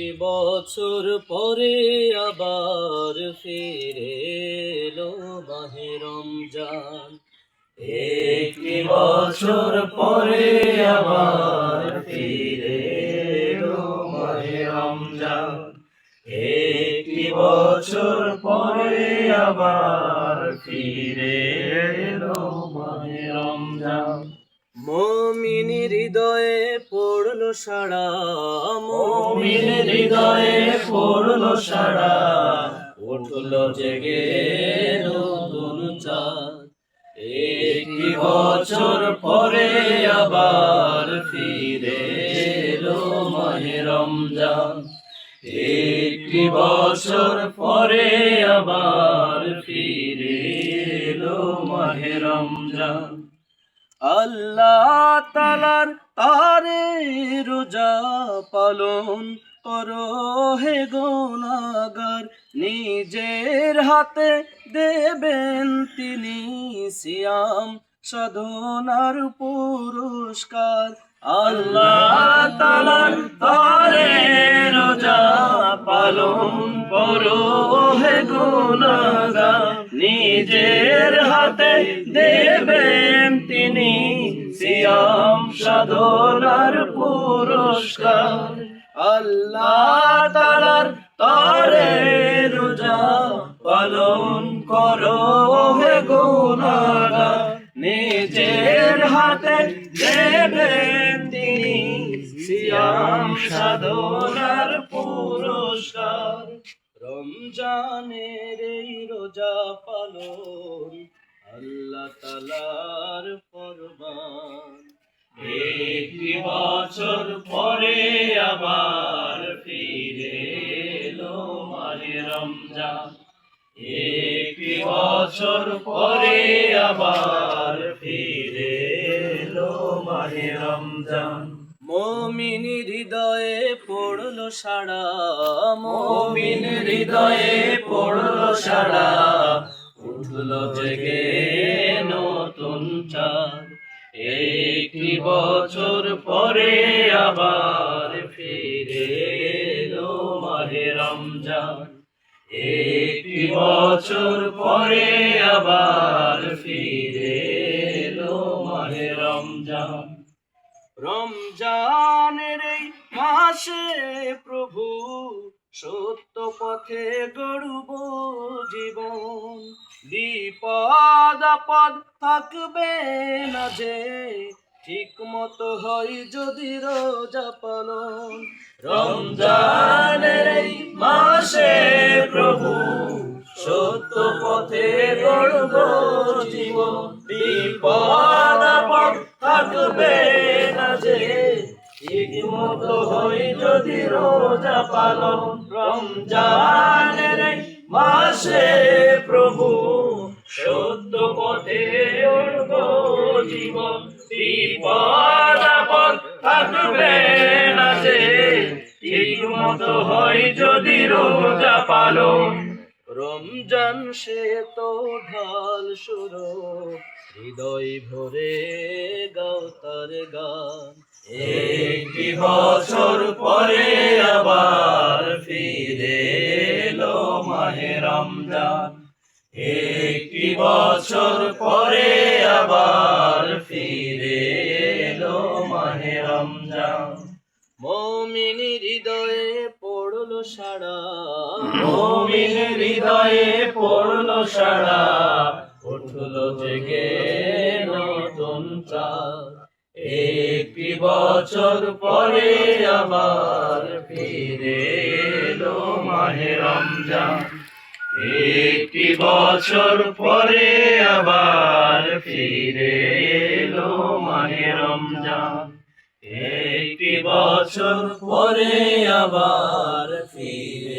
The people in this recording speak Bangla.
একটি বছর পরে আবার ফিরে এলো মাহে রমজান। একটি বছর পরে আবার ফিরে এলো মাহে রমজান। একটি বছর পরে আবার ফিরে এলো মাহে রমজান। মুমিন হৃদয়ে পড়লো সাড়া, মুমিন হৃদয়ে পড়লো সাড়া, উঠলো জেগে নতুন চাঁদ। একটি বছর পরে আবার ফিরে এলো মাহে রমজান। একটি বছর পরে আবার ফিরে এলো মাহে রমজান। আল্লাহ তাআলার তারে রোজা পালন করো হে গুনাহগার, নিজের হাতে দেবেন তিনি সিয়াম সাধনার পুরস্কার। আল্লাহ তাআলার তারে রোজা পালন করো হে গুনাহগার, নিজের হাতে দেবেন তিনি সিয়াম সাধনার পুরস্কার। আল্লাহ তাআলার তরে রোজা পালন করো হে গুনাহগার, নিজের হাতে দেবেন তিনি সিয়াম সাধনার পুরস্কার। রমজানের এই রোজা পালন আল্লাহ তাআলার ফরমান। একটি বছর পরে আবার ফিরে এলো মাহে রমজান। একটি বছর পরে আবার ফিরে এলো মাহে রমজান। মুমিন হৃদয়ে পড়লো সাড়া, মুমিন হৃদয়ে পড়লো সাড়া, উঠলো জেগে নতুন চাঁদ। একটি বছর পরে আবার ফিরে এলো মাহে রমজান। একটি বছর পরে আবার ফিরে এলো মাহে রমজান। রমজানের এই মাসে প্রভু সত্য পথে গড়ব জীবন, বিপদ আপদ থাকবে না যে ঠিক মতো হয় যদি রোজা পালন। রমজানের এই মাসে প্রভু সত্য পথে গড়ব জীবন, বিপদ আপদ থাকবে না যে ঠিক মতো হয় যদি রোজা পালন। রমজানের এই মাসে প্রভু সত্য পথে গড়ব জীবন, বিপদ আপদ থাকবে না যে ঠিক মতো হয় যদি রোজা পালন। রমজান সে তো ঢাল সুর, হৃদয় ভরে গাও তার গান। একটি বছর পরে আবার ফিরে এলো মাহে রমজান। একটি বছর পরে আবার ফিরে এলো মাহে রমজান। মুমিন হৃদয়ে পড়লো সাড়া, মুমিন হৃদয়ে পড়লো সাড়া, উঠলো জেগে নতুন চাঁদ। একটি বছর পরে আবার ফিরে এলো মাহে রমজান। একটি বছর পরে আবার ফিরে এলো মাহে রমজান। একটি বছর পরে আবার ফিরে